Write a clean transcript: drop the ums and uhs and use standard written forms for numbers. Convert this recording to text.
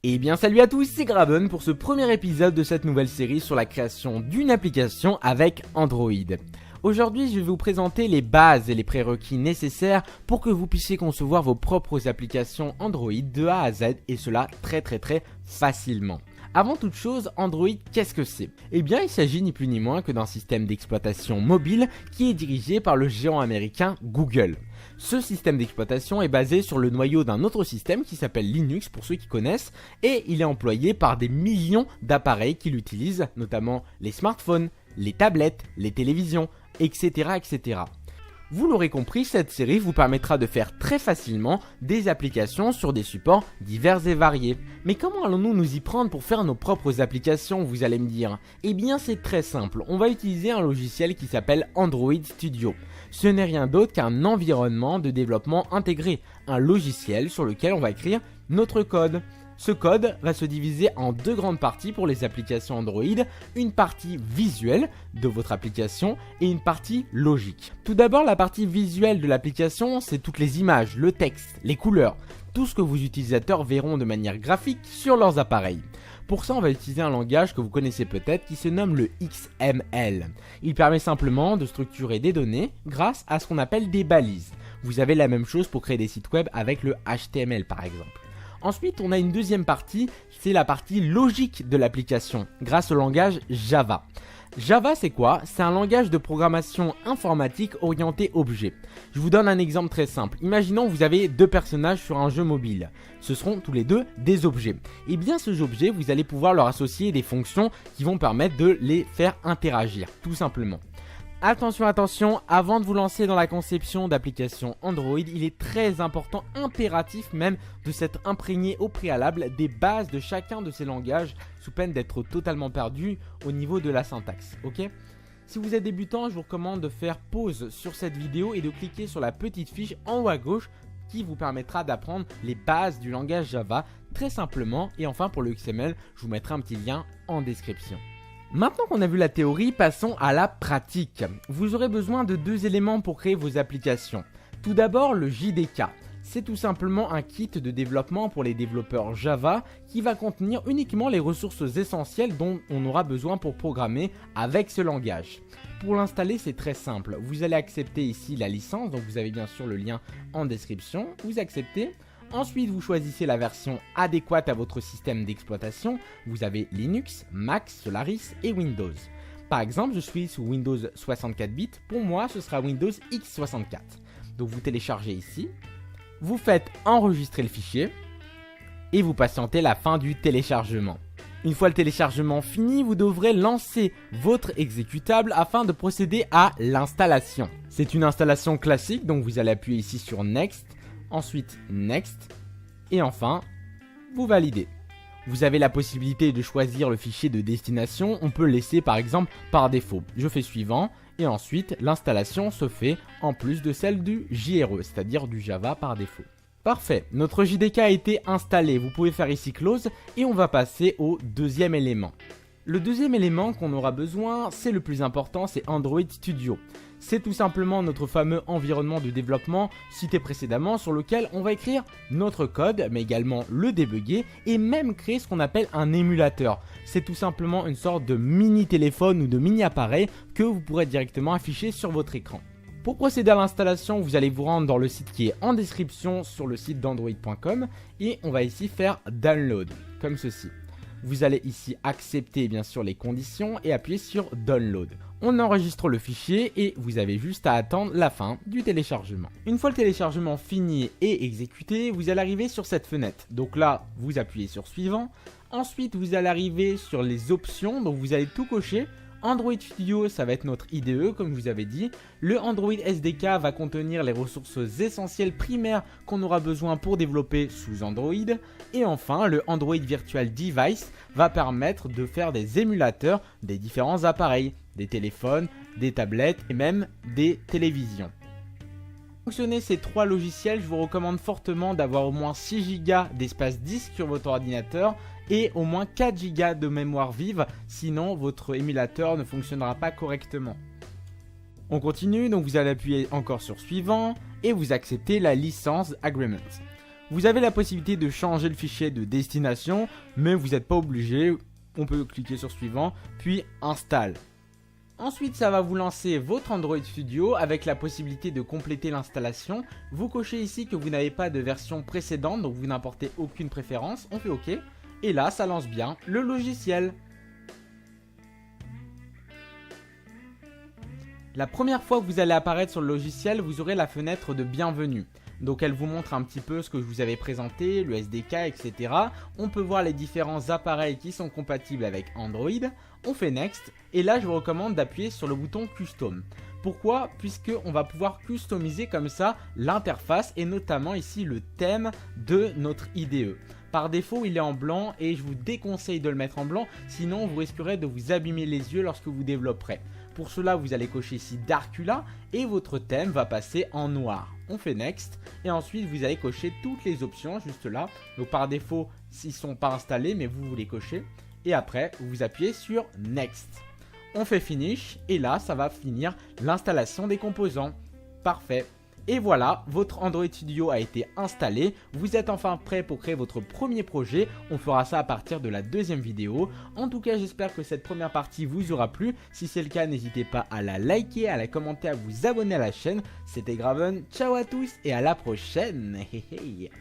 Eh bien salut à tous, c'est Graben pour ce premier épisode de cette nouvelle série sur la création d'une application avec Android. Aujourd'hui, je vais vous présenter les bases et les prérequis nécessaires pour que vous puissiez concevoir vos propres applications Android de A à Z et cela très facilement. Avant toute chose, Android, qu'est-ce que c'est ? Eh bien, il s'agit ni plus ni moins que d'un système d'exploitation mobile qui est dirigé par le géant américain Google. Ce système d'exploitation est basé sur le noyau d'un autre système qui s'appelle Linux pour ceux qui connaissent et il est employé par des millions d'appareils qui l'utilisent, notamment les smartphones, les tablettes, les télévisions, etc. Vous l'aurez compris, cette série vous permettra de faire très facilement des applications sur des supports divers et variés. Mais comment allons-nous nous y prendre pour faire nos propres applications, vous allez me dire ? Eh bien c'est très simple, on va utiliser un logiciel qui s'appelle Android Studio. Ce n'est rien d'autre qu'un environnement de développement intégré, un logiciel sur lequel on va écrire notre code. Ce code va se diviser en deux grandes parties pour les applications Android, une partie visuelle de votre application et une partie logique. Tout d'abord, la partie visuelle de l'application, c'est toutes les images, le texte, les couleurs, tout ce que vos utilisateurs verront de manière graphique sur leurs appareils. Pour ça, on va utiliser un langage que vous connaissez peut-être qui se nomme le XML. Il permet simplement de structurer des données grâce à ce qu'on appelle des balises. Vous avez la même chose pour créer des sites web avec le HTML par exemple. Ensuite, on a une deuxième partie, c'est la partie logique de l'application, grâce au langage Java. Java, c'est quoi ? C'est un langage de programmation informatique orienté objet. Je vous donne un exemple très simple. Imaginons que vous avez deux personnages sur un jeu mobile. Ce seront tous les deux des objets. Et bien, ces objets, vous allez pouvoir leur associer des fonctions qui vont permettre de les faire interagir, tout simplement. Attention, avant de vous lancer dans la conception d'applications Android, il est très important, impératif même, de s'être imprégné au préalable des bases de chacun de ces langages, sous peine d'être totalement perdu au niveau de la syntaxe, ok ? Si vous êtes débutant, je vous recommande de faire pause sur cette vidéo et de cliquer sur la petite fiche en haut à gauche qui vous permettra d'apprendre les bases du langage Java très simplement. Et enfin pour le XML, je vous mettrai un petit lien en description. Maintenant qu'on a vu la théorie, passons à la pratique. Vous aurez besoin de deux éléments pour créer vos applications. Tout d'abord, le JDK. C'est tout simplement un kit de développement pour les développeurs Java qui va contenir uniquement les ressources essentielles dont on aura besoin pour programmer avec ce langage. Pour l'installer, c'est très simple. Vous allez accepter ici la licence, donc vous avez bien sûr le lien en description. Vous acceptez. Ensuite, vous choisissez la version adéquate à votre système d'exploitation. Vous avez Linux, Mac, Solaris et Windows. Par exemple, je suis sous Windows 64 bits. Pour moi, ce sera Windows x64. Donc, vous téléchargez ici. Vous faites enregistrer le fichier. Et vous patientez la fin du téléchargement. Une fois le téléchargement fini, vous devrez lancer votre exécutable afin de procéder à l'installation. C'est une installation classique, donc vous allez appuyer ici sur Next. Ensuite, Next. Et enfin, vous validez. Vous avez la possibilité de choisir le fichier de destination. On peut le laisser par exemple par défaut. Je fais suivant. Et ensuite, l'installation se fait en plus de celle du JRE, c'est-à-dire du Java par défaut. Parfait, notre JDK a été installé. Vous pouvez faire ici Close. Et on va passer au deuxième élément. Le deuxième élément qu'on aura besoin, c'est le plus important, c'est Android Studio. C'est tout simplement notre fameux environnement de développement cité précédemment sur lequel on va écrire notre code, mais également le débugger et même créer ce qu'on appelle un émulateur. C'est tout simplement une sorte de mini téléphone ou de mini appareil que vous pourrez directement afficher sur votre écran. Pour procéder à l'installation, vous allez vous rendre dans le site qui est en description sur le site d'android.com et on va ici faire Download, comme ceci. Vous allez ici accepter bien sûr les conditions et appuyer sur Download. On enregistre le fichier et vous avez juste à attendre la fin du téléchargement. Une fois le téléchargement fini et exécuté, vous allez arriver sur cette fenêtre. Donc là, vous appuyez sur Suivant. Ensuite, vous allez arriver sur les options, donc vous allez tout cocher. Android Studio, ça va être notre IDE comme je vous avais dit. Le Android SDK va contenir les ressources essentielles primaires qu'on aura besoin pour développer sous Android. Et enfin, le Android Virtual Device va permettre de faire des émulateurs des différents appareils, des téléphones, des tablettes et même des télévisions. Pour fonctionner ces trois logiciels, je vous recommande fortement d'avoir au moins 6 Go d'espace disque sur votre ordinateur et au moins 4 Go de mémoire vive, sinon votre émulateur ne fonctionnera pas correctement. On continue, donc vous allez appuyer encore sur Suivant et vous acceptez la licence Agreement. Vous avez la possibilité de changer le fichier de destination, mais vous n'êtes pas obligé. On peut cliquer sur suivant, puis installe. Ensuite, ça va vous lancer votre Android Studio avec la possibilité de compléter l'installation. Vous cochez ici que vous n'avez pas de version précédente, donc vous n'importez aucune préférence. On fait OK. Et là, ça lance bien le logiciel. La première fois que vous allez apparaître sur le logiciel, vous aurez la fenêtre de bienvenue. Donc elle vous montre un petit peu ce que je vous avais présenté, le SDK, etc. On peut voir les différents appareils qui sont compatibles avec Android. On fait Next et là je vous recommande d'appuyer sur le bouton Custom. Pourquoi? Puisqu'on va pouvoir customiser comme ça l'interface et notamment ici le thème de notre IDE. Par défaut, il est en blanc et je vous déconseille de le mettre en blanc, sinon vous risquerez de vous abîmer les yeux lorsque vous développerez. Pour cela, vous allez cocher ici Darkula et votre thème va passer en noir. On fait Next et ensuite vous allez cocher toutes les options juste là. Donc par défaut, ils ne sont pas installés, mais vous les cochez. Et après, vous appuyez sur Next. On fait Finish et là, ça va finir l'installation des composants. Parfait. Et voilà, votre Android Studio a été installé. Vous êtes enfin prêt pour créer votre premier projet. On fera ça à partir de la deuxième vidéo. En tout cas, j'espère que cette première partie vous aura plu. Si c'est le cas, n'hésitez pas à la liker, à la commenter, à vous abonner à la chaîne. C'était Graven. Ciao à tous et à la prochaine. Hey, hey.